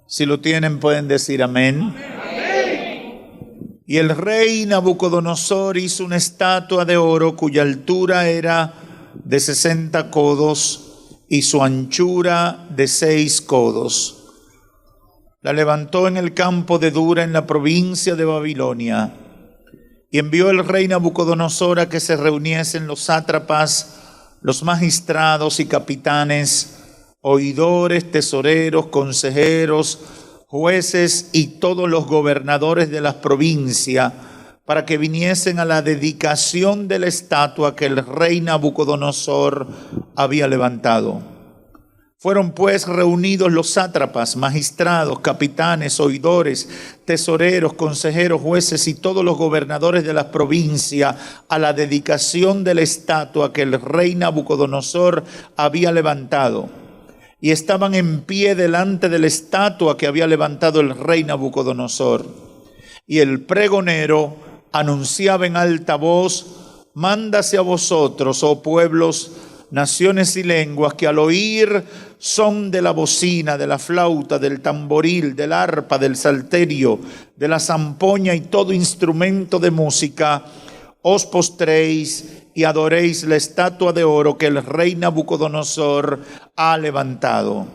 Si lo tienen, pueden decir amén. Y el rey Nabucodonosor hizo una estatua de oro cuya altura era de 60 codos y su anchura de 6 codos. La levantó en el campo de Dura, en la provincia de Babilonia. Y envió el rey Nabucodonosor a que se reuniesen los sátrapas, los magistrados y capitanes, oidores, tesoreros, consejeros, jueces y todos los gobernadores de las provincias, para que viniesen a la dedicación de la estatua que el rey Nabucodonosor había levantado. Fueron pues reunidos los sátrapas, magistrados, capitanes, oidores, tesoreros, consejeros, jueces y todos los gobernadores de las provincias a la dedicación de la estatua que el rey Nabucodonosor había levantado. Y estaban en pie delante de la estatua que había levantado el rey Nabucodonosor. Y el pregonero anunciaba en alta voz: mándase a vosotros, oh pueblos, naciones y lenguas, que al oír son de la bocina, de la flauta, del tamboril, del arpa, del salterio, de la zampoña y todo instrumento de música, os postréis y adoréis la estatua de oro que el rey Nabucodonosor ha levantado.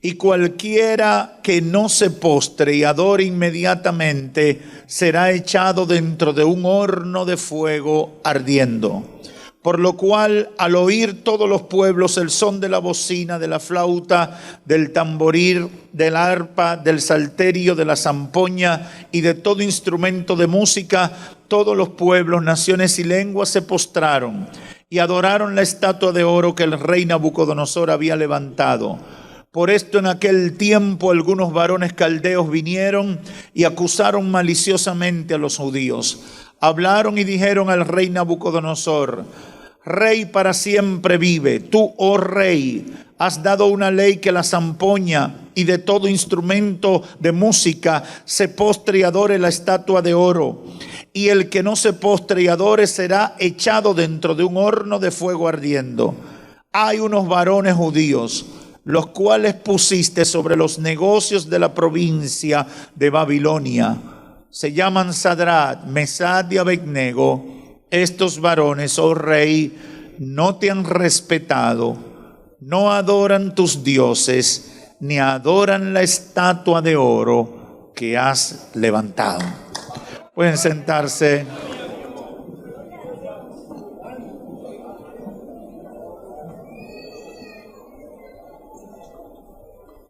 Y cualquiera que no se postre y adore inmediatamente será echado dentro de un horno de fuego ardiendo. Por lo cual, al oír todos los pueblos el son de la bocina, de la flauta, del tamboril, del arpa, del salterio, de la zampoña y de todo instrumento de música, todos los pueblos, naciones y lenguas se postraron y adoraron la estatua de oro que el rey Nabucodonosor había levantado. Por esto en aquel tiempo algunos varones caldeos vinieron y acusaron maliciosamente a los judíos. Hablaron y dijeron al rey Nabucodonosor: Rey para siempre vive. Tú, oh rey, has dado una ley que la zampoña y de todo instrumento de música se postre y adore la estatua de oro. Y el que no se postre y adore será echado dentro de un horno de fuego ardiendo. Hay unos varones judíos, los cuales pusiste sobre los negocios de la provincia de Babilonia. Se llaman Sadrach, Mesach y Abednego. Estos varones, oh rey, no te han respetado, no adoran tus dioses, ni adoran la estatua de oro que has levantado. Pueden sentarse.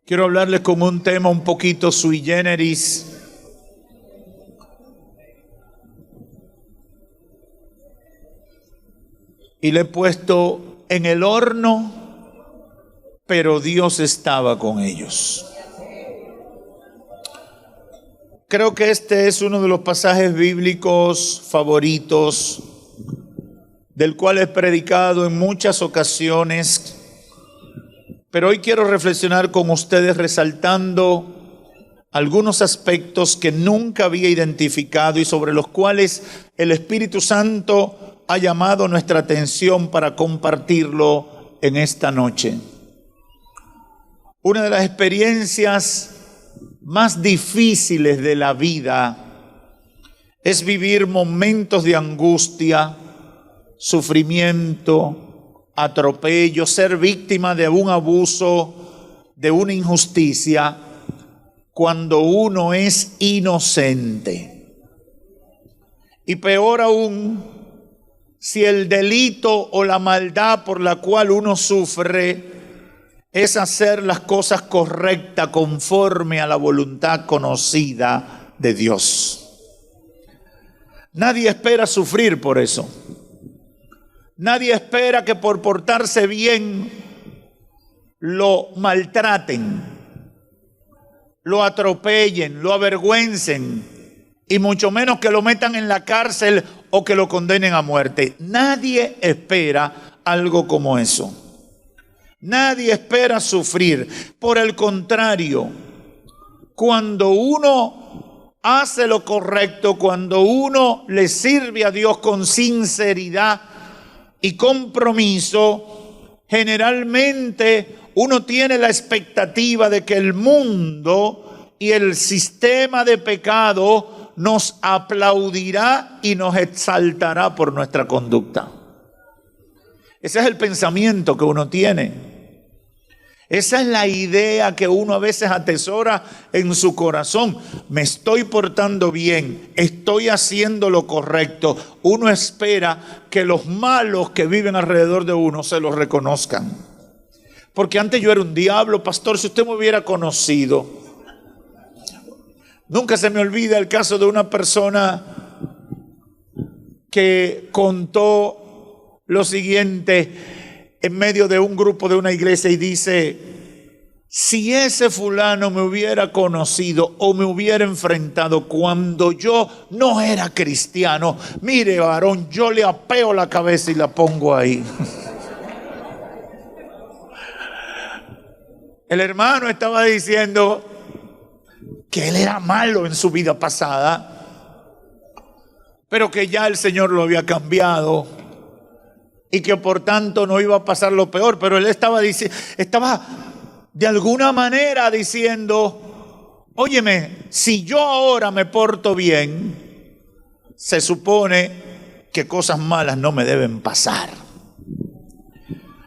Quiero hablarles con un tema un poquito sui generis. Y le he puesto en el horno, pero Dios estaba con ellos. Creo que este es uno de los pasajes bíblicos favoritos, del cual he predicado en muchas ocasiones. Pero hoy quiero reflexionar con ustedes resaltando algunos aspectos que nunca había identificado y sobre los cuales el Espíritu Santo ha llamado nuestra atención para compartirlo en esta noche. Una de las experiencias más difíciles de la vida es vivir momentos de angustia, sufrimiento, atropello, ser víctima de un abuso, de una injusticia, cuando uno es inocente. Y peor aún, si el delito o la maldad por la cual uno sufre es hacer las cosas correctas conforme a la voluntad conocida de Dios. Nadie espera sufrir por eso. Nadie espera que por portarse bien lo maltraten, lo atropellen, lo avergüencen y mucho menos que lo metan en la cárcel o que lo condenen a muerte. Nadie espera algo como eso. Nadie espera sufrir. Por el contrario, cuando uno hace lo correcto, cuando uno le sirve a Dios con sinceridad y compromiso, generalmente uno tiene la expectativa de que el mundo y el sistema de pecado nos aplaudirá y nos exaltará por nuestra conducta. Ese es el pensamiento que uno tiene. Esa es la idea que uno a veces atesora en su corazón. Me estoy portando bien, estoy haciendo lo correcto. Uno espera que los malos que viven alrededor de uno se los reconozcan. Porque antes yo era un diablo, pastor, si usted me hubiera conocido. Nunca se me olvida el caso de una persona que contó lo siguiente en medio de un grupo de una iglesia y dice: si ese fulano me hubiera conocido o me hubiera enfrentado cuando yo no era cristiano, mire varón, yo le apeo la cabeza y la pongo ahí. El hermano estaba diciendo que él era malo en su vida pasada, pero que ya el Señor lo había cambiado y que por tanto no iba a pasar lo peor. Pero él estaba de alguna manera diciendo: óyeme, si yo ahora me porto bien, se supone que cosas malas no me deben pasar.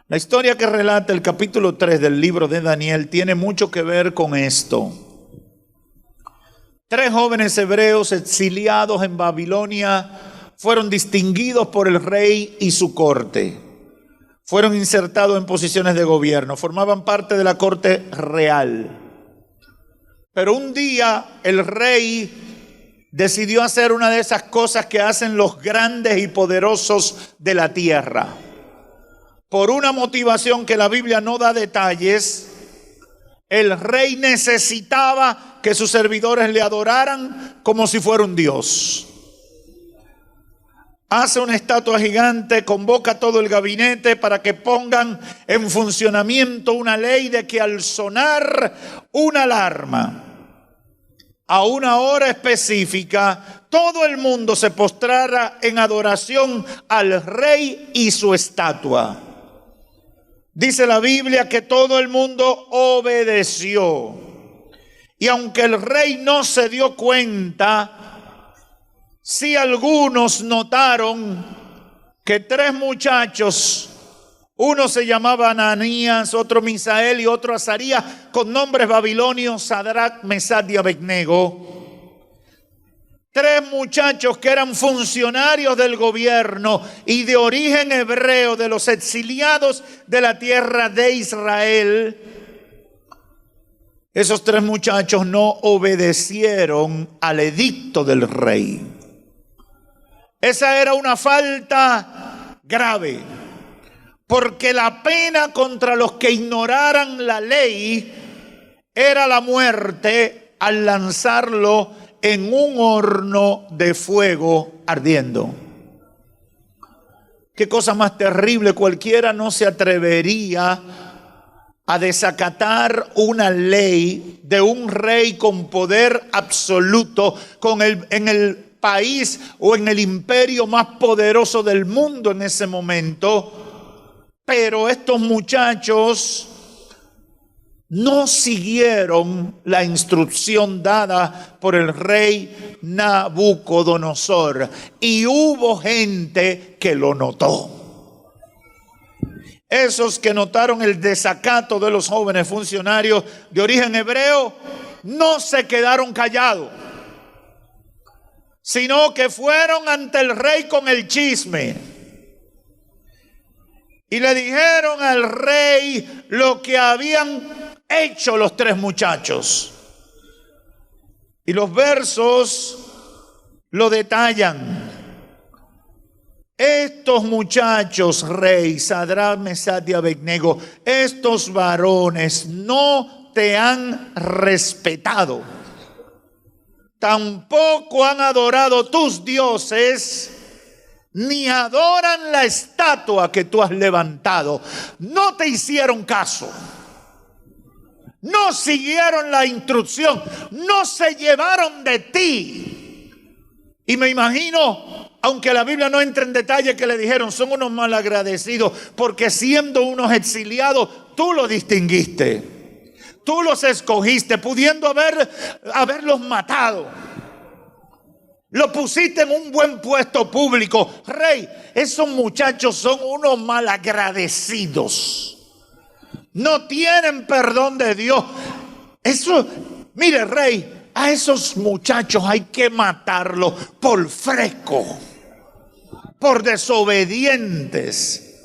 La historia que relata el capítulo 3 del libro de Daniel tiene mucho que ver con esto. 3 jóvenes hebreos exiliados en Babilonia fueron distinguidos por el rey y su corte. Fueron insertados en posiciones de gobierno, formaban parte de la corte real. Pero un día el rey decidió hacer una de esas cosas que hacen los grandes y poderosos de la tierra. Por una motivación que la Biblia no da detalles, el rey necesitaba que sus servidores le adoraran como si fuera un dios. Hace una estatua gigante, convoca a todo el gabinete para que pongan en funcionamiento una ley de que al sonar una alarma a una hora específica, todo el mundo se postrara en adoración al rey y su estatua. Dice la Biblia que todo el mundo obedeció. Y aunque el rey no se dio cuenta, sí algunos notaron que 3 muchachos, uno se llamaba Ananías, otro Misael y otro Azarías, con nombres babilonios, Sadrach, Mesach y Abednego. 3 muchachos que eran funcionarios del gobierno y de origen hebreo, de los exiliados de la tierra de Israel. Esos 3 muchachos no obedecieron al edicto del rey. Esa era una falta grave, porque la pena contra los que ignoraran la ley era la muerte al lanzarlo en un horno de fuego ardiendo. Qué cosa más terrible. Cualquiera no se atrevería a desacatar una ley de un rey con poder absoluto, en el país o en el imperio más poderoso del mundo en ese momento. Pero estos muchachos no siguieron la instrucción dada por el rey Nabucodonosor, y hubo gente que lo notó. Esos que notaron el desacato de los jóvenes funcionarios de origen hebreo no se quedaron callados, sino que fueron ante el rey con el chisme y le dijeron al rey lo que habían hecho los 3 muchachos. Y los versos lo detallan. Estos muchachos, rey, Sadrach, Mesach y Abednego, estos varones no te han respetado, tampoco han adorado tus dioses, ni adoran la estatua que tú has levantado. No te hicieron caso, no siguieron la instrucción, no se llevaron de ti. Y me imagino, aunque la Biblia no entra en detalle, que le dijeron: son unos malagradecidos, porque siendo unos exiliados tú lo distinguiste. Tú los escogiste, pudiendo haberlos matado. Lo pusiste en un buen puesto público. Rey, esos muchachos son unos malagradecidos. No tienen perdón de Dios. Eso, mire, rey, a esos muchachos hay que matarlos por fresco, por desobedientes,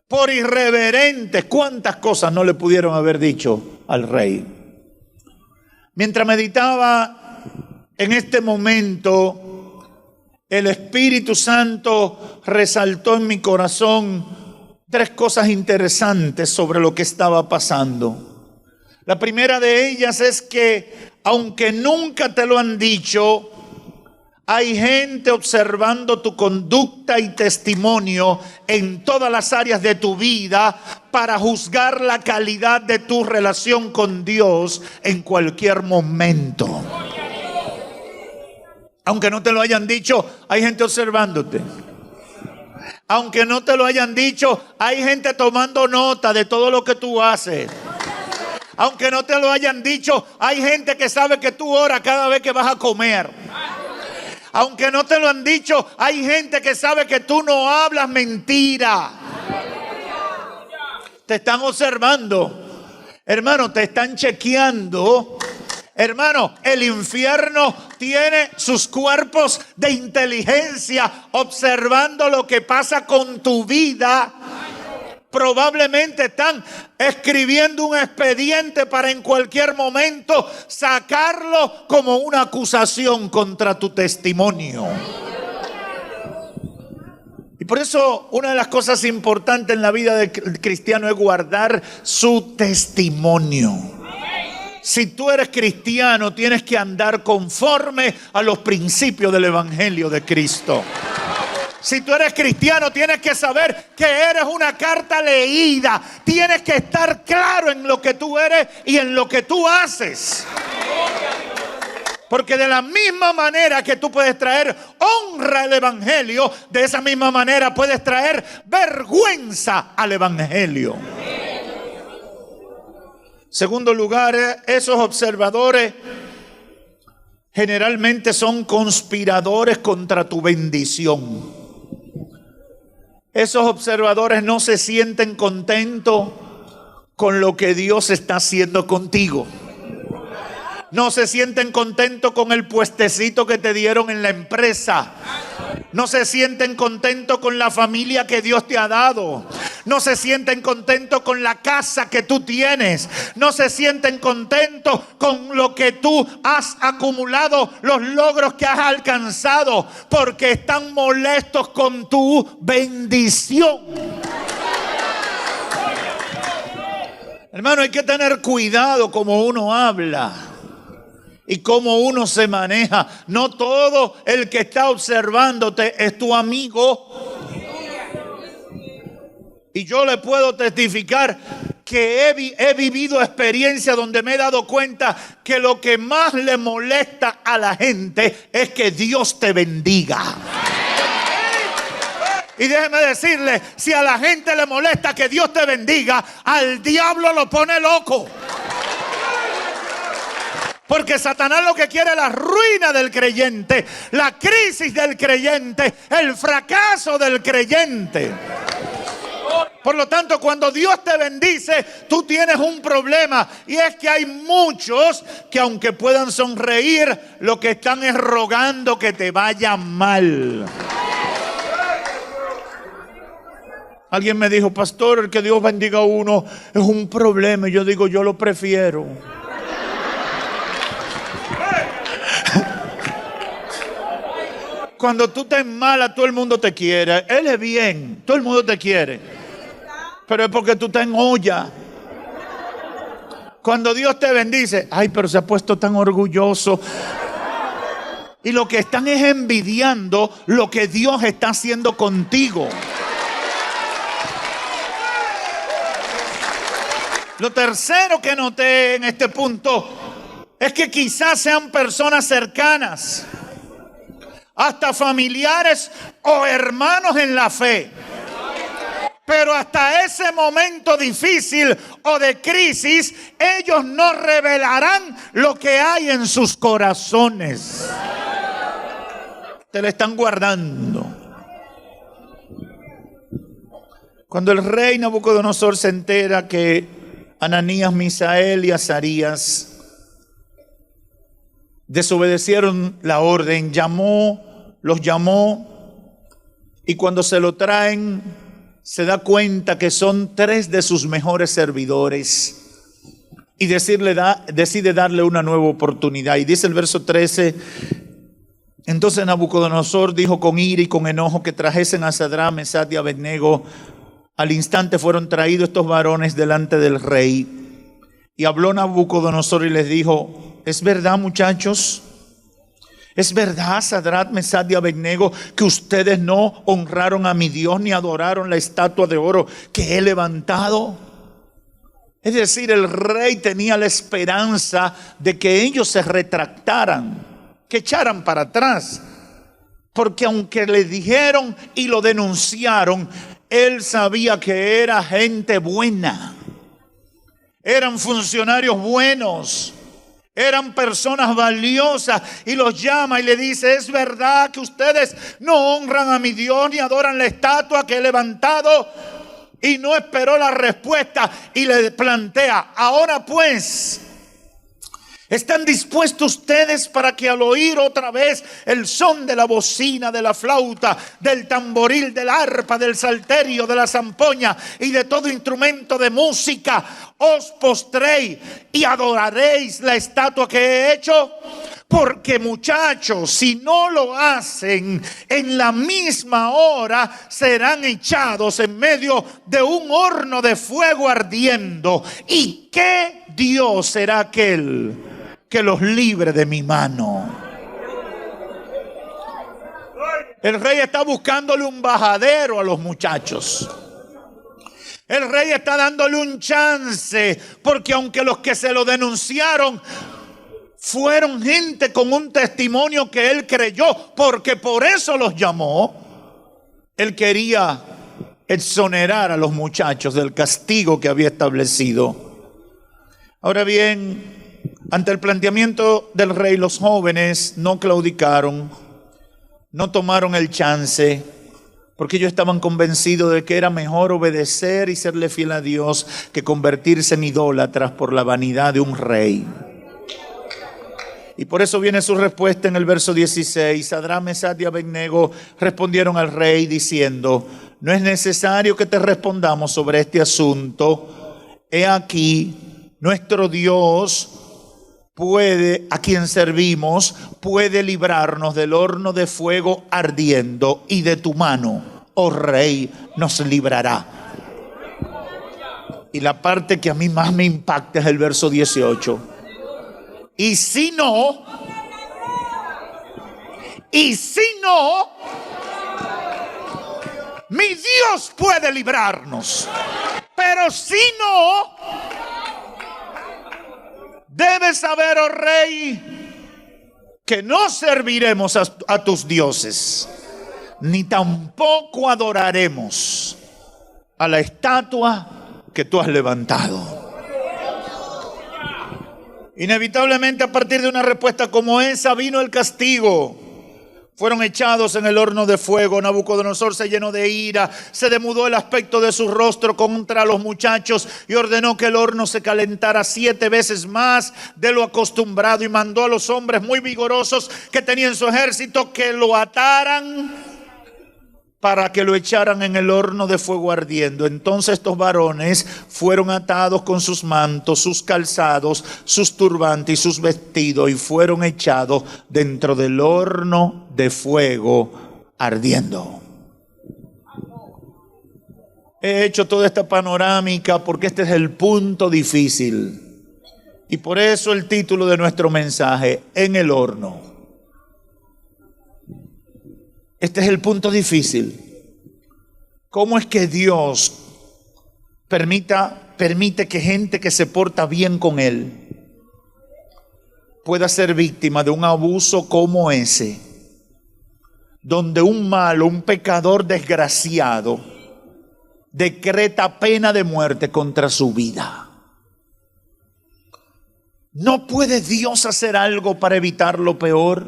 por irreverentes. ¿Cuántas cosas no le pudieron haber dicho al rey? Mientras meditaba en este momento, el Espíritu Santo resaltó en mi corazón 3 cosas interesantes sobre lo que estaba pasando. La primera de ellas es que, aunque nunca te lo han dicho, hay gente observando tu conducta y testimonio en todas las áreas de tu vida para juzgar la calidad de tu relación con Dios en cualquier momento. Aunque no te lo hayan dicho, hay gente observándote. Aunque no te lo hayan dicho, hay gente tomando nota de todo lo que tú haces. Aunque no te lo hayan dicho, hay gente que sabe que tú oras cada vez que vas a comer. Aunque no te lo han dicho, hay gente que sabe que tú no hablas mentira. Te están observando. Hermano, te están chequeando. Hermano, el infierno tiene sus cuerpos de inteligencia observando lo que pasa con tu vida. Probablemente están escribiendo un expediente para en cualquier momento sacarlo como una acusación contra tu testimonio. Y por eso una de las cosas importantes en la vida del cristiano es guardar su testimonio. Si tú eres cristiano, tienes que andar conforme a los principios del Evangelio de Cristo. Si tú eres cristiano, tienes que saber que eres una carta leída. Tienes que estar claro en lo que tú eres y en lo que tú haces. Porque de la misma manera que tú puedes traer honra al Evangelio, de esa misma manera puedes traer vergüenza al Evangelio. Segundo lugar, esos observadores generalmente son conspiradores contra tu bendición. Esos observadores no se sienten contentos con lo que Dios está haciendo contigo. No se sienten contentos con el puestecito que te dieron en la empresa. No se sienten contentos con la familia que Dios te ha dado. No se sienten contentos con la casa que tú tienes. No se sienten contentos con lo que tú has acumulado, los logros que has alcanzado, porque están molestos con tu bendición. Hermano, hay que tener cuidado como uno habla y cómo uno se maneja. No todo el que está observándote es tu amigo. Y yo le puedo testificar que he vivido experiencias donde me he dado cuenta que lo que más le molesta a la gente es que Dios te bendiga. Y déjeme decirle, si a la gente le molesta que Dios te bendiga, al diablo lo pone loco. Porque Satanás lo que quiere es la ruina del creyente, la crisis del creyente, el fracaso del creyente. Por lo tanto, cuando Dios te bendice, tú tienes un problema. Y es que hay muchos que, aunque puedan sonreír, lo que están es rogando que te vaya mal. Alguien me dijo, pastor, el que Dios bendiga a uno es un problema. Y yo digo, yo lo prefiero. Cuando tú te malas, todo el mundo te quiere. Él es bien, todo el mundo te quiere. Pero es porque tú estás en olla. Cuando Dios te bendice, ay, pero se ha puesto tan orgulloso. Y lo que están es envidiando lo que Dios está haciendo contigo. Lo tercero que noté en este punto es que quizás sean personas cercanas, hasta familiares o hermanos en la fe, Pero hasta ese momento difícil o de crisis, ellos no revelarán lo que hay en sus corazones. Te lo están guardando. Cuando el rey Nabucodonosor se entera que Ananías, Misael y Azarías desobedecieron la orden, los llamó, y cuando se lo traen, se da cuenta que son 3 de sus mejores servidores y decide darle una nueva oportunidad. Y dice el verso 13: entonces Nabucodonosor dijo con ira y con enojo que trajesen a Sadrach, Mesach y Abednego. Al instante fueron traídos estos varones delante del rey. Y habló Nabucodonosor y les dijo: ¿es verdad, muchachos? ¿Es verdad, Sadrach, Mesach y Abednego, que ustedes no honraron a mi Dios ni adoraron la estatua de oro que he levantado? Es decir, el rey tenía la esperanza de que ellos se retractaran, que echaran para atrás. Porque aunque le dijeron y lo denunciaron, él sabía que era gente buena. Eran funcionarios buenos. Eran personas valiosas, y los llama y le dice: ¿es verdad que ustedes no honran a mi Dios ni adoran la estatua que he levantado? Y no esperó la respuesta y le plantea: ahora pues, ¿están dispuestos ustedes para que al oír otra vez el son de la bocina, de la flauta, del tamboril, del arpa, del salterio, de la zampoña y de todo instrumento de música, os postréis y adoraréis la estatua que he hecho? Porque, muchachos, si no lo hacen, en la misma hora serán echados en medio de un horno de fuego ardiendo. ¿Y qué Dios será aquel que los libre de mi mano? El rey está buscándole un bajadero a los muchachos. El rey está dándole un chance, porque aunque los que se lo denunciaron fueron gente con un testimonio que él creyó, porque por eso los llamó, él quería exonerar a los muchachos del castigo que había establecido. Ahora bien, ante el planteamiento del rey, los jóvenes no claudicaron, no tomaron el chance, porque ellos estaban convencidos de que era mejor obedecer y serle fiel a Dios que convertirse en idólatras por la vanidad de un rey. Y por eso viene su respuesta en el verso 16. Sadrach, Mesach y Abednego respondieron al rey diciendo: no es necesario que te respondamos sobre este asunto. He aquí, nuestro Dios a quien servimos, puede librarnos del horno de fuego ardiendo, y de tu mano, oh rey, nos librará. Y la parte que a mí más me impacta es el verso 18. Y si no, mi Dios puede librarnos. Pero si no, debes saber, oh rey, que no serviremos a tus dioses, ni tampoco adoraremos a la estatua que tú has levantado. Inevitablemente, a partir de una respuesta como esa, vino el castigo. Fueron echados en el horno de fuego. Nabucodonosor se llenó de ira, se demudó el aspecto de su rostro contra los muchachos y ordenó que el horno se calentara 7 veces más de lo acostumbrado, y mandó a los hombres muy vigorosos que tenía en su ejército que lo ataran para que lo echaran en el horno de fuego ardiendo. Entonces estos varones fueron atados con sus mantos, sus calzados, sus turbantes y sus vestidos, y fueron echados dentro del horno de fuego ardiendo. He hecho toda esta panorámica porque este es el punto difícil, y por eso el título de nuestro mensaje: en el horno. Este es el punto difícil. ¿Cómo es que Dios permite que gente que se porta bien con Él pueda ser víctima de un abuso como ese? Donde un malo, un pecador desgraciado, decreta pena de muerte contra su vida. ¿No puede Dios hacer algo para evitar lo peor?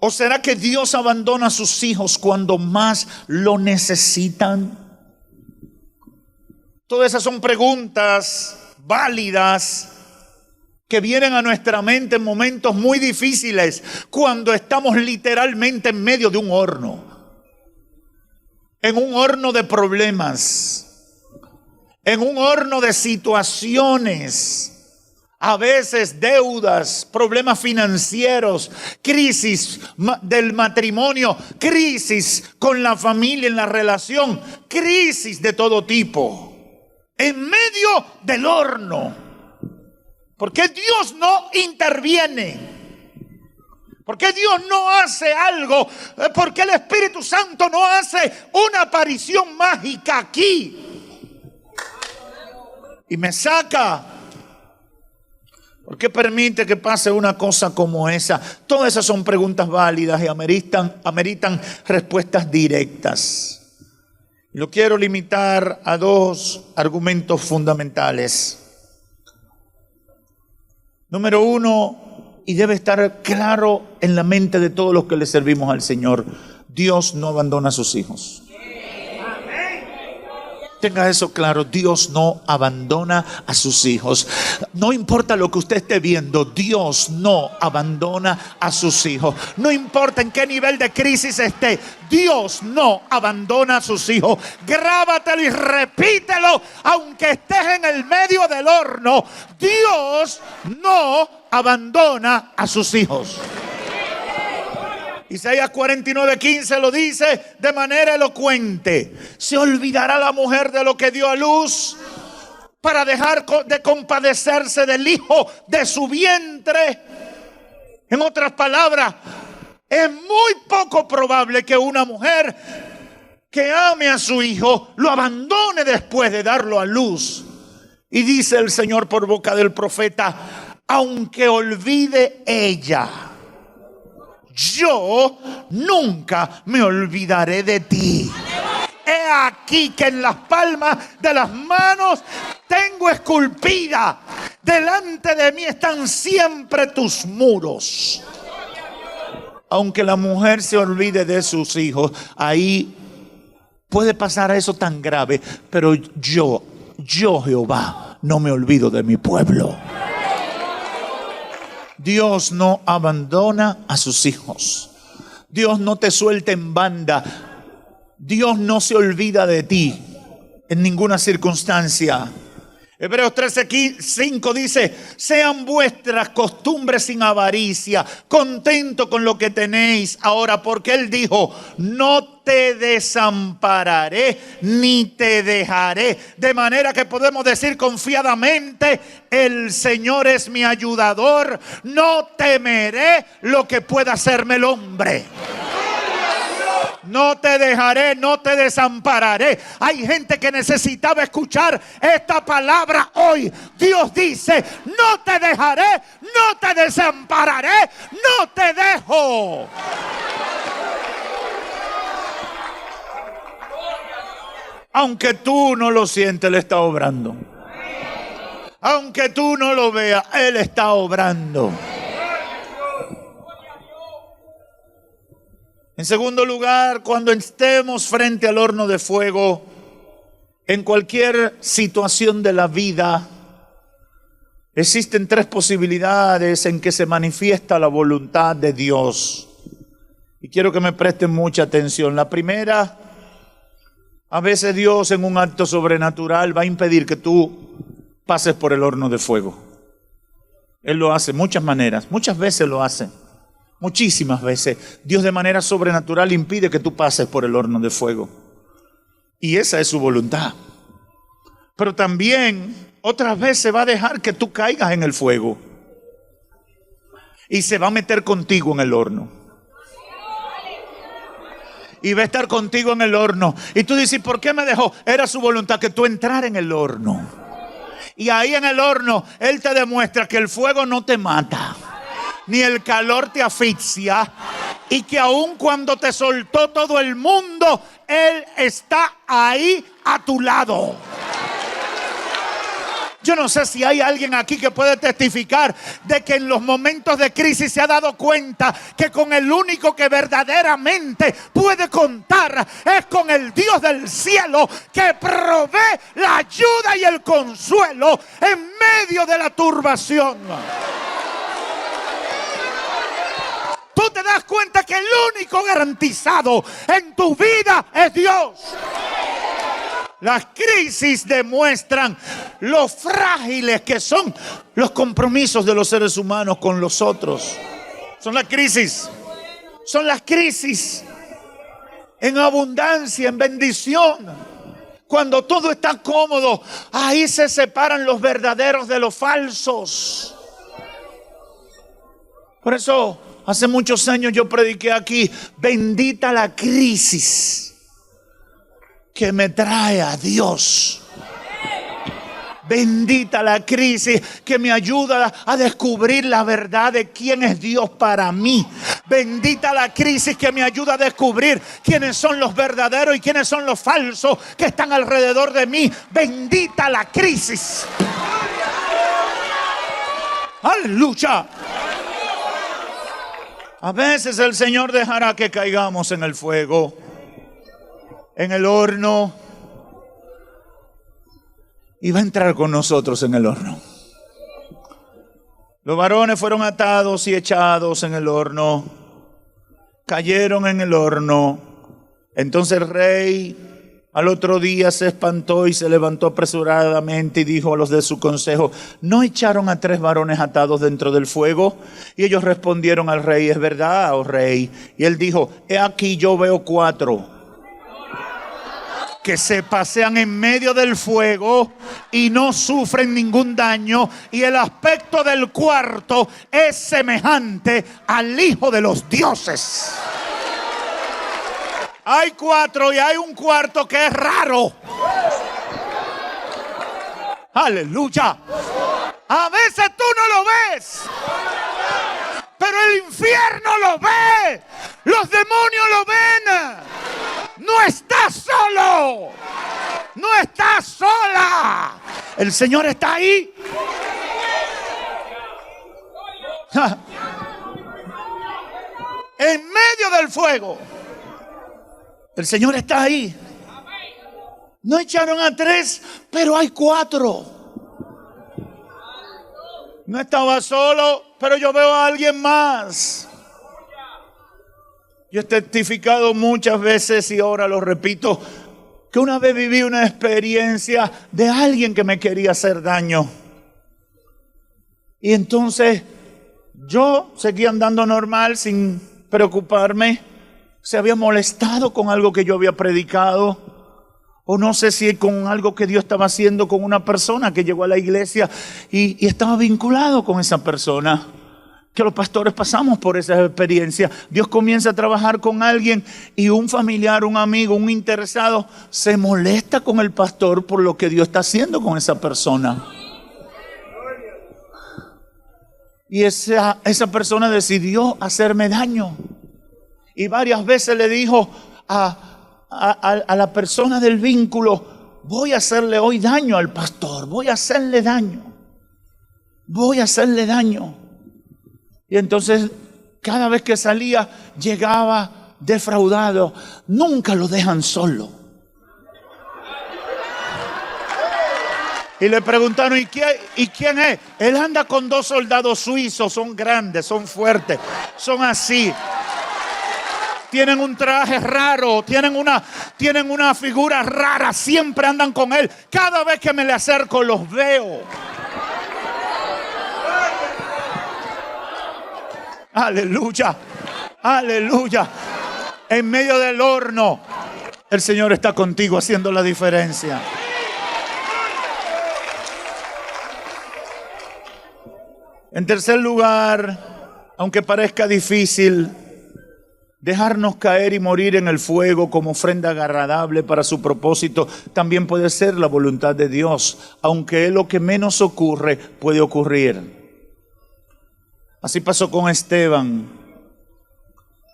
¿O será que Dios abandona a sus hijos cuando más lo necesitan? Todas esas son preguntas válidas que vienen a nuestra mente en momentos muy difíciles, cuando estamos literalmente en medio de un horno, en un horno de problemas, en un horno de situaciones, a veces deudas, problemas financieros, crisis del matrimonio, crisis con la familia, en la relación, crisis de todo tipo, en medio del horno. ¿Por qué Dios no interviene? ¿Por qué Dios no hace algo? ¿Por qué el Espíritu Santo no hace una aparición mágica aquí y me saca? ¿Por qué permite que pase una cosa como esa? Todas esas son preguntas válidas y ameritan respuestas directas. Lo quiero limitar a dos argumentos fundamentales. Número uno, y debe estar claro en la mente de todos los que le servimos al Señor: Dios no abandona a sus hijos. Tenga eso claro, Dios no abandona a sus hijos. No importa lo que usted esté viendo, Dios no abandona a sus hijos. No importa en qué nivel de crisis esté, Dios no abandona a sus hijos. Grábatelo y repítelo, aunque estés en el medio del horno. Dios no abandona a sus hijos. Isaías 49:15 lo dice de manera elocuente. ¿Se olvidará la mujer de lo que dio a luz para dejar de compadecerse del hijo de su vientre? En otras palabras, es muy poco probable que una mujer que ame a su hijo lo abandone después de darlo a luz. Y dice el Señor por boca del profeta: aunque olvide ella, yo nunca me olvidaré de ti. He aquí que en las palmas de las manos tengo esculpida. Delante de mí están siempre tus muros. Aunque la mujer se olvide de sus hijos, ahí puede pasar eso tan grave, pero yo Jehová, no me olvido de mi pueblo. Dios no abandona a sus hijos. Dios no te suelta en banda. Dios no se olvida de ti en ninguna circunstancia. Hebreos 13:5 dice: sean vuestras costumbres sin avaricia, contento con lo que tenéis ahora, porque Él dijo: no te desampararé ni te dejaré. De manera que podemos decir confiadamente: el Señor es mi ayudador, no temeré lo que pueda hacerme el hombre. No te dejaré, no te desampararé. Hay gente que necesitaba escuchar esta palabra hoy. Dios dice: no te dejaré, no te desampararé, no te dejo. Aunque tú no lo sientes, Él está obrando. Aunque tú no lo veas, Él está obrando. En segundo lugar, cuando estemos frente al horno de fuego, en cualquier situación de la vida, existen tres posibilidades en que se manifiesta la voluntad de Dios. Y quiero que me presten mucha atención. La primera, a veces Dios en un acto sobrenatural va a impedir que tú pases por el horno de fuego. Él lo hace de muchas maneras, muchas veces lo hace. Muchísimas veces Dios de manera sobrenatural impide que tú pases por el horno de fuego. Y esa es su voluntad. Pero también otras veces va a dejar que tú caigas en el fuego. Y se va a meter contigo en el horno. Y va a estar contigo en el horno. Y tú dices: ¿por qué me dejó? Era su voluntad que tú entraras en el horno. Y ahí en el horno Él te demuestra que el fuego no te mata, ni el calor te asfixia, Y que aun cuando te soltó todo el mundo, Él está ahí a tu lado. Yo no sé si hay alguien aquí que puede testificar de que en los momentos de crisis se ha dado cuenta que con el único que verdaderamente puede contar es con el Dios del cielo, que provee la ayuda y el consuelo en medio de la turbación. Tú te das cuenta que el único garantizado en tu vida es Dios. Las crisis demuestran lo frágiles que son los compromisos de los seres humanos con los otros. Son las crisis. Son las crisis en abundancia, en bendición. Cuando todo está cómodo, ahí se separan los verdaderos de los falsos. Por eso, hace muchos años yo prediqué aquí: bendita la crisis que me trae a Dios. Bendita la crisis que me ayuda a descubrir la verdad de quién es Dios para mí. Bendita la crisis que me ayuda a descubrir quiénes son los verdaderos y quiénes son los falsos que están alrededor de mí. Bendita la crisis. Aleluya. A veces el Señor dejará que caigamos en el fuego, en el horno, y va a entrar con nosotros en el horno. Los varones fueron atados y echados en el horno, cayeron en el horno. Entonces el rey al otro día se espantó y se levantó apresuradamente y dijo a los de su consejo: ¿no echaron a 3 varones atados dentro del fuego? Y ellos respondieron al rey: es verdad, oh rey. Y él dijo: he aquí, yo veo 4 que se pasean en medio del fuego y no sufren ningún daño, y el aspecto del cuarto es semejante al Hijo de los dioses. Hay 4 y hay un cuarto que es raro. Aleluya. A veces tú no lo ves, pero el infierno lo ve. Los demonios lo ven. No estás solo. No estás sola. El Señor está ahí. En medio del fuego. El Señor está ahí. No echaron a 3, pero hay 4. No estaba solo, pero yo veo a alguien más. Yo he testificado muchas veces, y ahora lo repito, que una vez viví una experiencia de alguien que me quería hacer daño. Y entonces yo seguía andando normal sin preocuparme. Se había molestado con algo que yo había predicado, o no sé si con algo que Dios estaba haciendo con una persona que llegó a la iglesia y estaba vinculado con esa persona. Que los pastores pasamos por esa experiencia. Dios comienza a trabajar con alguien y un familiar, un amigo, un interesado se molesta con el pastor por lo que Dios está haciendo con esa persona. Y esa persona decidió hacerme daño. Y varias veces le dijo a la persona del vínculo: voy a hacerle hoy daño al pastor, voy a hacerle daño. Voy a hacerle daño. Y entonces cada vez que salía llegaba defraudado. Nunca lo dejan solo. Y le preguntaron: ¿y quién es? Él anda con 2 soldados suizos, son grandes, son fuertes, son así. Tienen un traje raro, tienen una figura rara, siempre andan con él. Cada vez que me le acerco los veo. Aleluya, aleluya. En medio del horno, el Señor está contigo haciendo la diferencia. En tercer lugar, aunque parezca difícil, dejarnos caer y morir en el fuego como ofrenda agradable para su propósito también puede ser la voluntad de Dios, aunque es lo que menos ocurre, puede ocurrir. Así pasó con Esteban.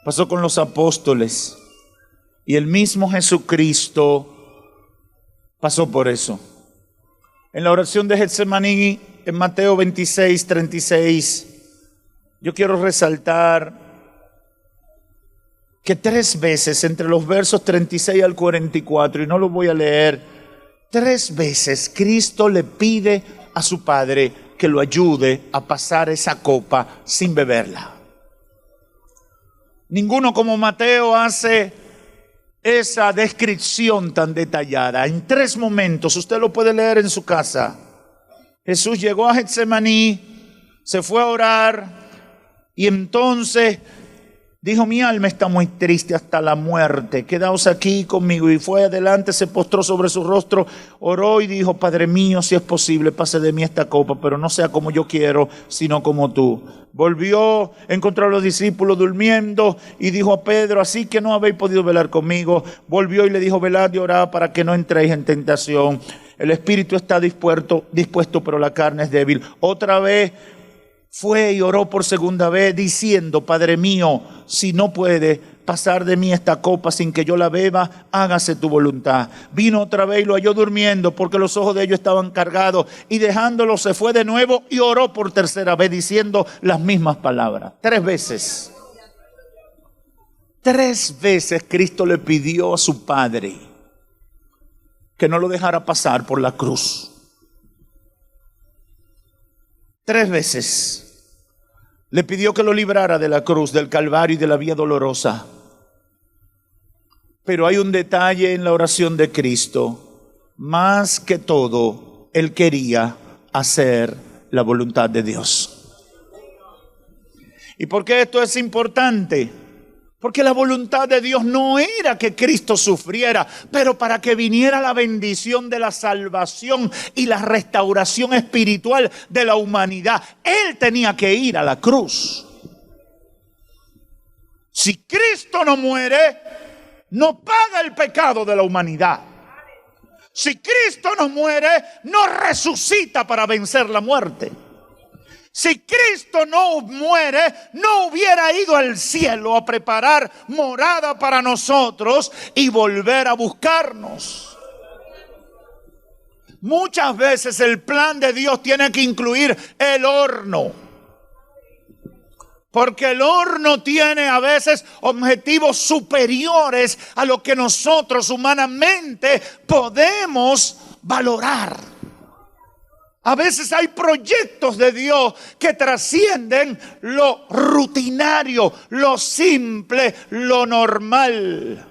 pasó con los apóstoles. Y el mismo Jesucristo pasó por eso. En la oración de Getsemaní, en Mateo 26, 36, yo quiero resaltar que 3 veces, entre los versos 36 al 44, y no lo voy a leer, 3 veces Cristo le pide a su Padre que lo ayude a pasar esa copa sin beberla. Ninguno como Mateo hace esa descripción tan detallada. En 3 momentos, usted lo puede leer en su casa. Jesús llegó a Getsemaní, se fue a orar y entonces dijo: mi alma está muy triste hasta la muerte, quedaos aquí conmigo. Y fue adelante, se postró sobre su rostro, oró y dijo: Padre mío, si es posible, pase de mí esta copa, pero no sea como yo quiero, sino como tú. Volvió, encontró a los discípulos durmiendo y dijo a Pedro: así que no habéis podido velar conmigo. Volvió y le dijo: velad y orad para que no entréis en tentación. El espíritu está dispuesto, pero la carne es débil. Otra vez fue y oró por segunda vez diciendo: Padre mío, si no puede pasar de mí esta copa sin que yo la beba, hágase tu voluntad. Vino otra vez y lo halló durmiendo, porque los ojos de ellos estaban cargados, y dejándolo se fue de nuevo y oró por tercera vez diciendo las mismas palabras. 3 veces. 3 veces Cristo le pidió a su Padre que no lo dejara pasar por la cruz. 3 veces le pidió que lo librara de la cruz, del Calvario y de la vía dolorosa. Pero hay un detalle en la oración de Cristo. Más que todo, Él quería hacer la voluntad de Dios. ¿Y por qué esto es importante? Porque la voluntad de Dios no era que Cristo sufriera, pero para que viniera la bendición de la salvación y la restauración espiritual de la humanidad. Él tenía que ir a la cruz. Si Cristo no muere, no paga el pecado de la humanidad. Si Cristo no muere, no resucita para vencer la muerte. Si Cristo no muere, no hubiera ido al cielo a preparar morada para nosotros y volver a buscarnos. Muchas veces el plan de Dios tiene que incluir el horno, porque el horno tiene a veces objetivos superiores a lo que nosotros humanamente podemos valorar. A veces hay proyectos de Dios que trascienden lo rutinario, lo simple, lo normal.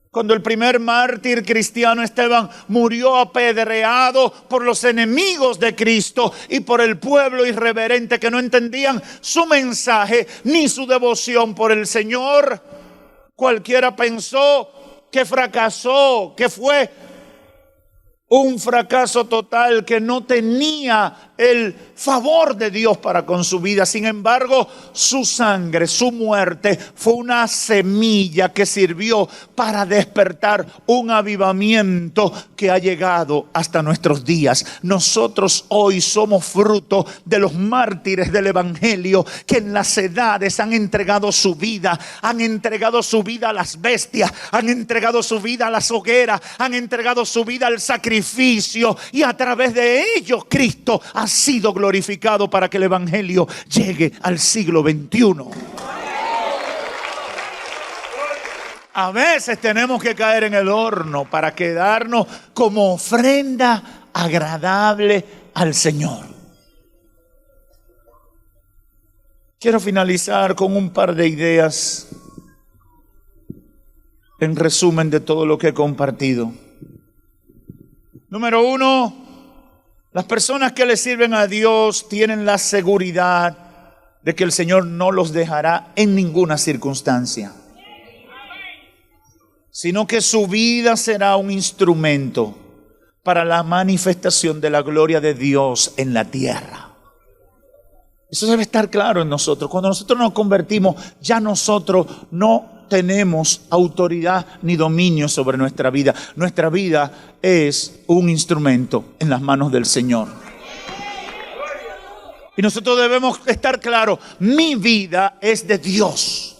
Cuando el primer mártir cristiano Esteban murió apedreado por los enemigos de Cristo y por el pueblo irreverente que no entendían su mensaje ni su devoción por el Señor, cualquiera pensó que fracasó, que fue un fracaso total, que no tenía el favor de Dios para con su vida. Sin embargo, su sangre, su muerte fue una semilla que sirvió para despertar un avivamiento que ha llegado hasta nuestros días. Nosotros hoy somos fruto de los mártires del Evangelio que en las edades han entregado su vida a las bestias, han entregado su vida a las hogueras, han entregado su vida al sacrificio, y a través de ellos Cristo ha sido glorificado para que el Evangelio llegue al siglo XXI. A veces tenemos que caer en el horno para quedarnos como ofrenda agradable al Señor. Quiero finalizar con un par de ideas en resumen de todo lo que he compartido. Número 1, las personas que le sirven a Dios tienen la seguridad de que el Señor no los dejará en ninguna circunstancia, sino que su vida será un instrumento para la manifestación de la gloria de Dios en la tierra. Eso debe estar claro en nosotros. Cuando nosotros nos convertimos, ya nosotros no tenemos autoridad ni dominio sobre nuestra vida. Nuestra vida es un instrumento en las manos del Señor. Y nosotros debemos estar claros: mi vida es de Dios.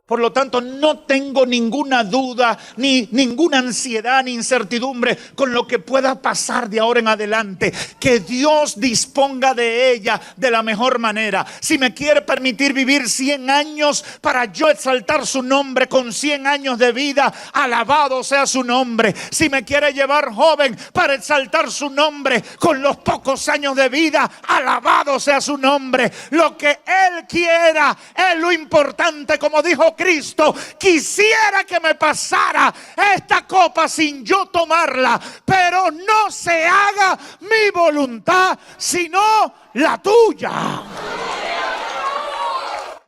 Por lo tanto, no tengo ninguna duda, ni ninguna ansiedad, ni incertidumbre con lo que pueda pasar de ahora en adelante. Que Dios disponga de ella de la mejor manera. Si me quiere permitir vivir 100 años para yo exaltar su nombre con 100 años de vida, alabado sea su nombre. Si me quiere llevar joven para exaltar su nombre con los pocos años de vida, alabado sea su nombre. Lo que Él quiera es lo importante, como dijo Cristo. Quisiera que me pasara esta copa sin yo tomarla, pero no se haga mi voluntad sino la tuya.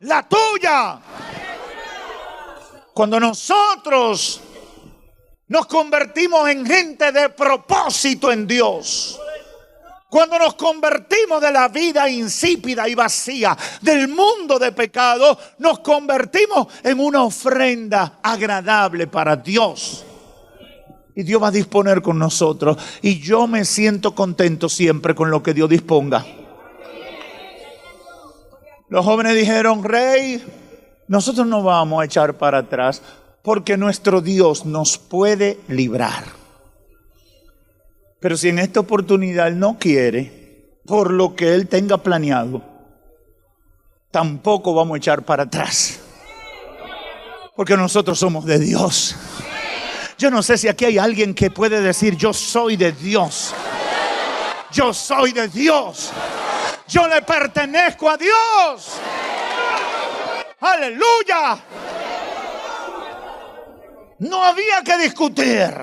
La tuya. Cuando nosotros nos convertimos en gente de propósito en Dios, cuando nos convertimos de la vida insípida y vacía del mundo de pecado, nos convertimos en una ofrenda agradable para Dios. Y Dios va a disponer con nosotros. Y yo me siento contento siempre con lo que Dios disponga. Los jóvenes dijeron: Rey, nosotros no vamos a echar para atrás, porque nuestro Dios nos puede librar. Pero si en esta oportunidad Él no quiere, por lo que Él tenga planeado, tampoco vamos a echar para atrás. Porque nosotros somos de Dios. Yo no sé si aquí hay alguien que puede decir: yo soy de Dios. Yo soy de Dios. Yo le pertenezco a Dios. Aleluya. No había que discutir.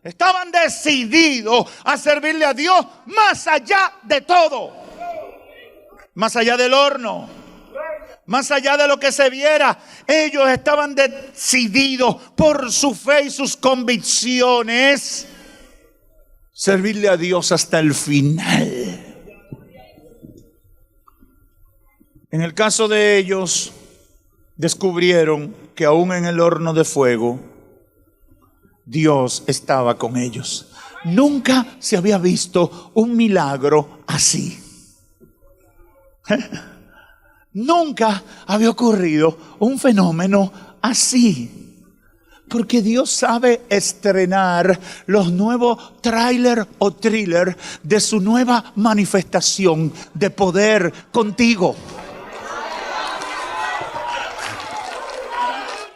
Estaban decididos a servirle a Dios más allá de todo. Más allá del horno. Más allá de lo que se viera. Ellos estaban decididos por su fe y sus convicciones servirle a Dios hasta el final. En el caso de ellos, descubrieron que aún en el horno de fuego, Dios estaba con ellos. Nunca se había visto un milagro así. Nunca había ocurrido un fenómeno así. Porque Dios sabe estrenar los nuevos tráiler o thriller de su nueva manifestación de poder contigo.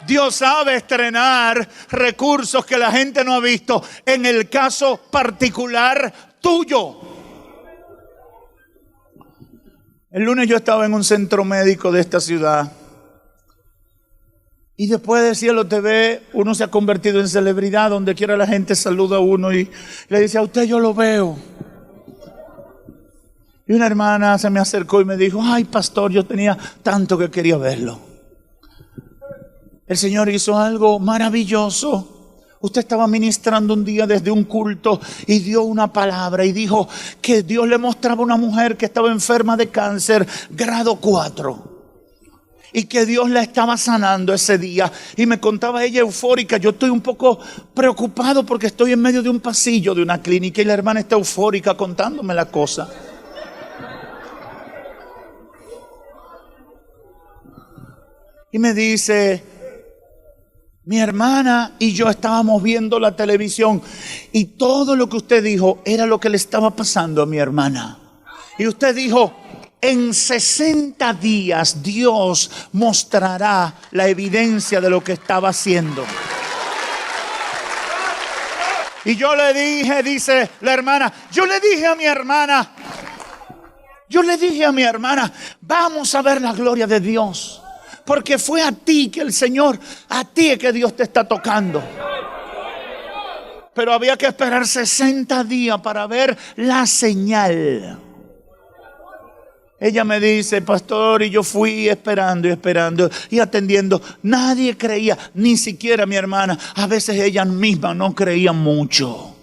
Dios sabe estrenar recursos que la gente no ha visto en el caso particular tuyo. El lunes yo estaba en un centro médico de esta ciudad y después de Cielo TV uno se ha convertido en celebridad. Donde quiera la gente saluda a uno y le dice: a usted yo lo veo. Y una hermana se me acercó y me dijo: ay, pastor, yo tenía tanto que quería verlo. El Señor hizo algo maravilloso. Usted estaba ministrando un día desde un culto y dio una palabra y dijo que Dios le mostraba a una mujer que estaba enferma de cáncer grado 4 y que Dios la estaba sanando ese día. Y me contaba ella eufórica: yo estoy un poco preocupado porque estoy en medio de un pasillo de una clínica. Y la hermana está eufórica contándome la cosa. Y me dice: mi hermana y yo estábamos viendo la televisión y todo lo que usted dijo era lo que le estaba pasando a mi hermana. Y usted dijo: en 60 días Dios mostrará la evidencia de lo que estaba haciendo. Y yo le dije, dice la hermana, yo le dije a mi hermana, vamos a ver la gloria de Dios. Porque fue a ti que el Señor, a ti es que Dios te está tocando. Pero había que esperar 60 días para ver la señal. Ella me dice: pastor, y yo fui esperando y atendiendo. Nadie creía, ni siquiera mi hermana. A veces ellas mismas no creían mucho.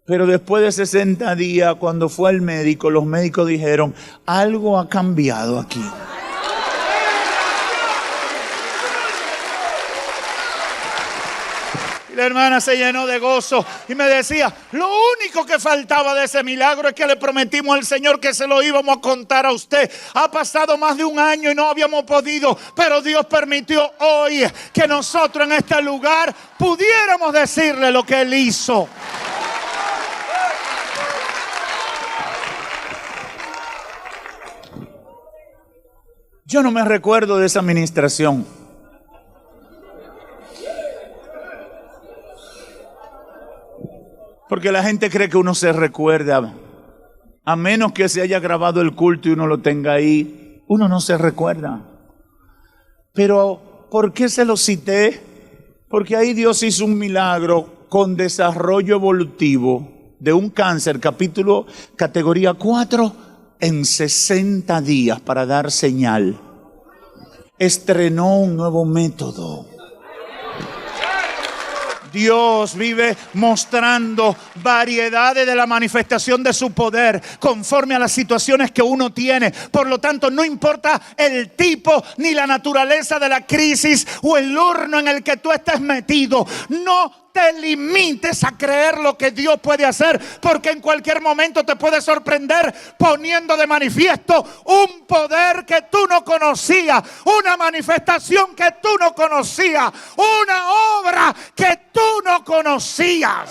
Pero después de 60 días, cuando fue al médico, los médicos dijeron: algo ha cambiado aquí. Y la hermana se llenó de gozo y me decía, lo único que faltaba de ese milagro es que le prometimos al Señor que se lo íbamos a contar a usted. Ha pasado más de un año y no habíamos podido, pero Dios permitió hoy que nosotros en este lugar pudiéramos decirle lo que Él hizo. Yo no me recuerdo de esa administración. Porque la gente cree que uno se recuerda. A menos que se haya grabado el culto y uno lo tenga ahí, uno no se recuerda. Pero, ¿por qué se lo cité? Porque ahí Dios hizo un milagro con desarrollo evolutivo de un cáncer, categoría 4, en 60 días para dar señal. Estrenó un nuevo método. Dios vive mostrando variedades de la manifestación de su poder conforme a las situaciones que uno tiene. Por lo tanto, no importa el tipo ni la naturaleza de la crisis o el horno en el que tú estés metido. No te limites a creer lo que Dios puede hacer, porque en cualquier momento te puede sorprender poniendo de manifiesto un poder que tú no conocías, una manifestación que tú no conocías, una obra que tú no conocías.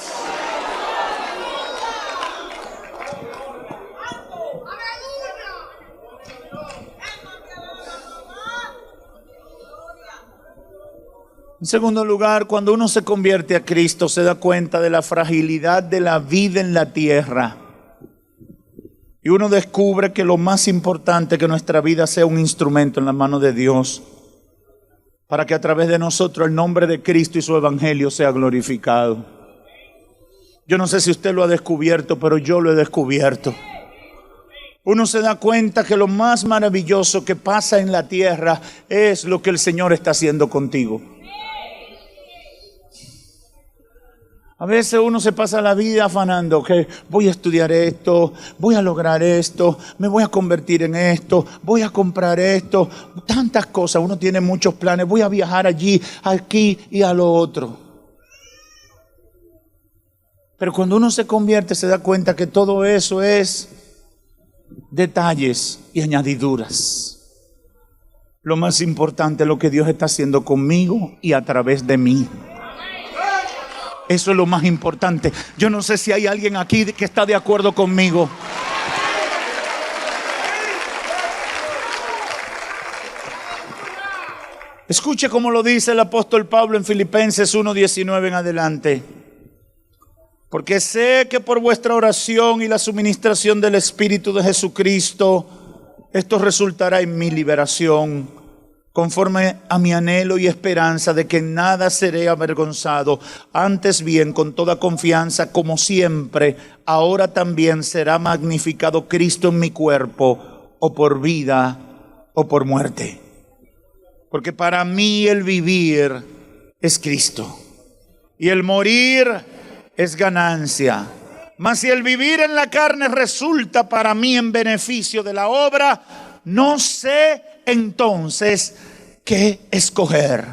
En segundo lugar, cuando uno se convierte a Cristo, se da cuenta de la fragilidad de la vida en la tierra. Y uno descubre que lo más importante es que nuestra vida sea un instrumento en la mano de Dios, para que a través de nosotros el nombre de Cristo y su evangelio sea glorificado. Yo no sé si usted lo ha descubierto, pero yo lo he descubierto. Uno se da cuenta que lo más maravilloso que pasa en la tierra es lo que el Señor está haciendo contigo. A veces uno se pasa la vida afanando que voy a estudiar esto, voy a lograr esto, me voy a convertir en esto, voy a comprar esto, tantas cosas. Uno tiene muchos planes, voy a viajar allí, aquí y a lo otro. Pero cuando uno se convierte se da cuenta que todo eso es detalles y añadiduras. Lo más importante es lo que Dios está haciendo conmigo y a través de mí. Eso es lo más importante. Yo no sé si hay alguien aquí que está de acuerdo conmigo. Escuche cómo lo dice el apóstol Pablo en Filipenses 1:19 en adelante. Porque sé que por vuestra oración y la suministración del Espíritu de Jesucristo, esto resultará en mi liberación, conforme a mi anhelo y esperanza de que nada seré avergonzado, antes bien con toda confianza, como siempre, ahora también será magnificado Cristo en mi cuerpo, o por vida o por muerte. Porque para mí el vivir es Cristo y el morir es ganancia. Mas si el vivir en la carne resulta para mí en beneficio de la obra, no sé entonces qué escoger,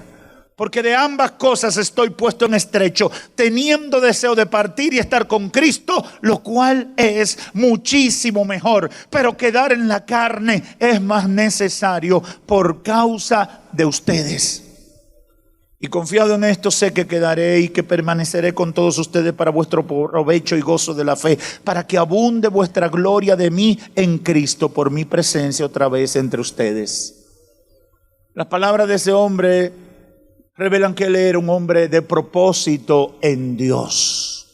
porque de ambas cosas estoy puesto en estrecho, teniendo deseo de partir y estar con Cristo, lo cual es muchísimo mejor, pero quedar en la carne es más necesario por causa de ustedes. Y confiado en esto, sé que quedaré y que permaneceré con todos ustedes para vuestro provecho y gozo de la fe, para que abunde vuestra gloria de mí en Cristo por mi presencia otra vez entre ustedes. Las palabras de ese hombre revelan que él era un hombre de propósito en Dios.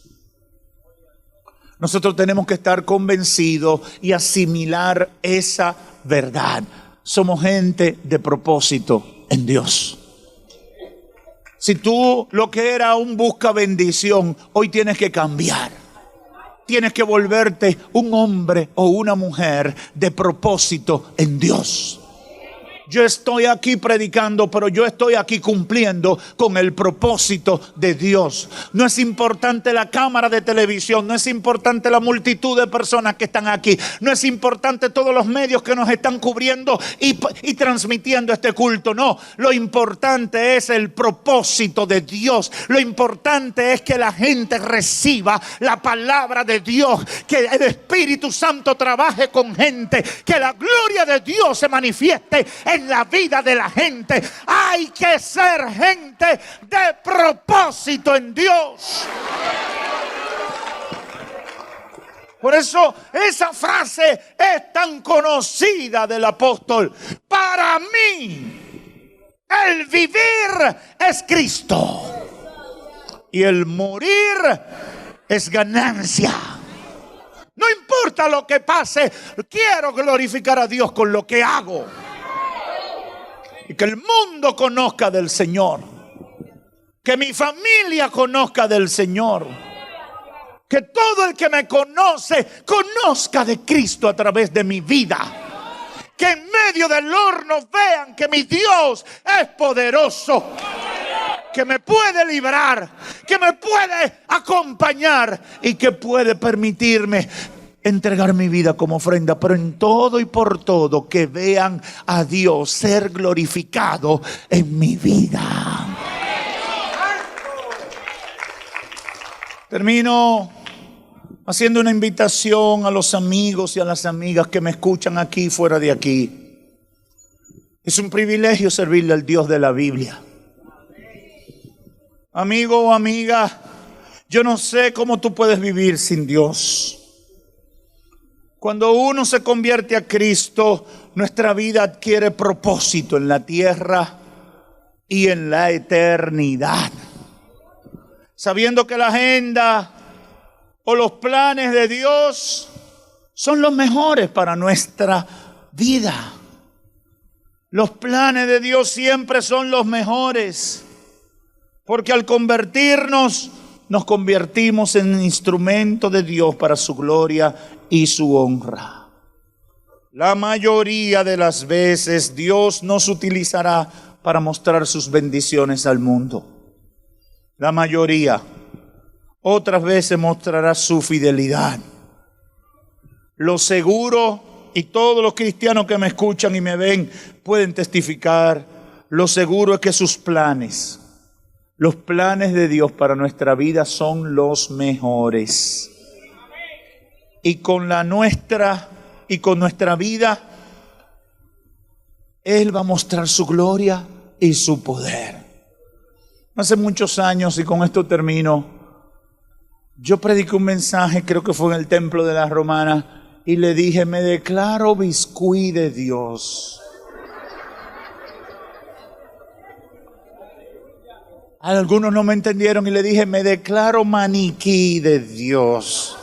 Nosotros tenemos que estar convencidos y asimilar esa verdad. Somos gente de propósito en Dios. Si tú lo que era un busca bendición, hoy tienes que cambiar. Tienes que volverte un hombre o una mujer de propósito en Dios. Yo estoy aquí predicando, pero yo estoy aquí cumpliendo con el propósito de Dios. No es importante la cámara de televisión, no es importante la multitud de personas que están aquí, no es importante todos los medios que nos están cubriendo y transmitiendo este culto. No, lo importante es el propósito de Dios. Lo importante es que la gente reciba la palabra de Dios, que el Espíritu Santo trabaje con gente, que la gloria de Dios se manifieste en la vida de la gente. Hay que ser gente de propósito en Dios. Por eso esa frase es tan conocida del apóstol. Para mí, el vivir es Cristo y el morir es ganancia. No importa lo que pase, quiero glorificar a Dios con lo que hago. Y que el mundo conozca del Señor. Que mi familia conozca del Señor. Que todo el que me conoce conozca de Cristo a través de mi vida. Que en medio del horno vean que mi Dios es poderoso. Que me puede librar, que me puede acompañar y que puede permitirme entregar mi vida como ofrenda, pero en todo y por todo que vean a Dios ser glorificado en mi vida. Termino haciendo una invitación a los amigos y a las amigas que me escuchan aquí y fuera de aquí. Es un privilegio servirle al Dios de la Biblia. Amigo o amiga, yo no sé cómo tú puedes vivir sin Dios. Cuando uno se convierte a Cristo, nuestra vida adquiere propósito en la tierra y en la eternidad. Sabiendo que la agenda o los planes de Dios son los mejores para nuestra vida. Los planes de Dios siempre son los mejores. Porque al convertirnos, nos convertimos en instrumento de Dios para su gloria y su honra. La mayoría de las veces Dios nos utilizará para mostrar sus bendiciones al mundo. La mayoría. Otras veces mostrará su fidelidad. Lo seguro, y todos los cristianos que me escuchan y me ven pueden testificar, lo seguro es que sus planes, los planes de Dios para nuestra vida son los mejores. Y con nuestra vida, Él va a mostrar su gloria y su poder. Hace muchos años, y con esto termino, yo prediqué un mensaje, creo que fue en el templo de la Romana, y le dije, me declaro biscuit de Dios. Algunos no me entendieron y le dije, me declaro maniquí de Dios.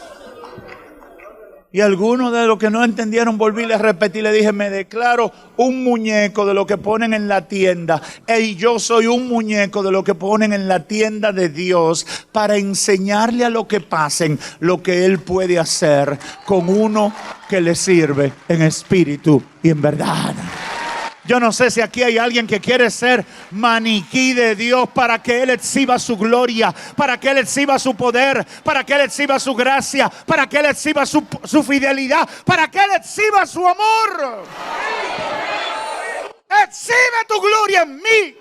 Y algunos de los que no entendieron volví a repetir, le dije, me declaro un muñeco de lo que ponen en la tienda. Y yo soy un muñeco de lo que ponen en la tienda de Dios para enseñarle a lo que pasen lo que Él puede hacer con uno que le sirve en espíritu y en verdad. Yo no sé si aquí hay alguien que quiere ser maniquí de Dios para que Él exhiba su gloria, para que Él exhiba su poder, para que Él exhiba su gracia, para que Él exhiba su fidelidad, para que Él exhiba su amor. Exhibe tu gloria en mí.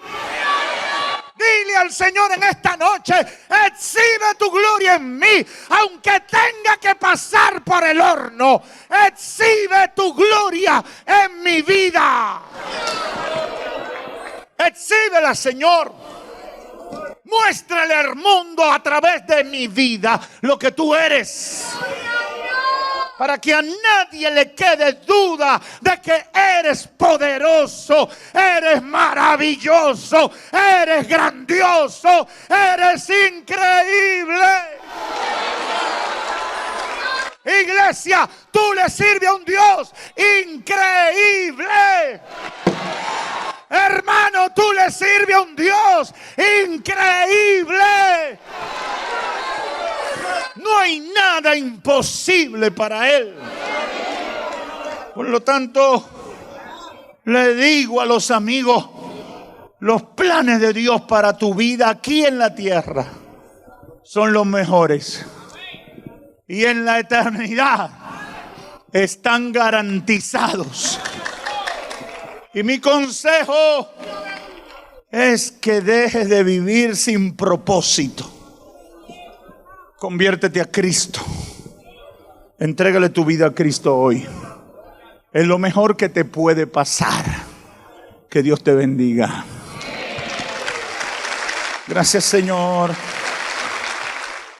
Dile al Señor en esta noche, exhibe tu gloria en mí, aunque tenga que pasar por el horno, exhibe tu gloria en mi vida. Exhíbela, Señor. Muéstrale al mundo a través de mi vida lo que tú eres. Para que a nadie le quede duda de que eres poderoso, eres maravilloso, eres grandioso, eres increíble. Iglesia, tú le sirves a un Dios increíble. Hermano, tú le sirves a un Dios increíble. No hay nada imposible para Él. Por lo tanto, Le digo a los amigos, los planes de Dios para tu vida aquí en la tierra son los mejores. Y en la eternidad están garantizados. Y mi consejo es que dejes de vivir sin propósito. Conviértete a Cristo. Entrégale tu vida a Cristo hoy. Es lo mejor que te puede pasar. Que Dios te bendiga. Gracias, Señor.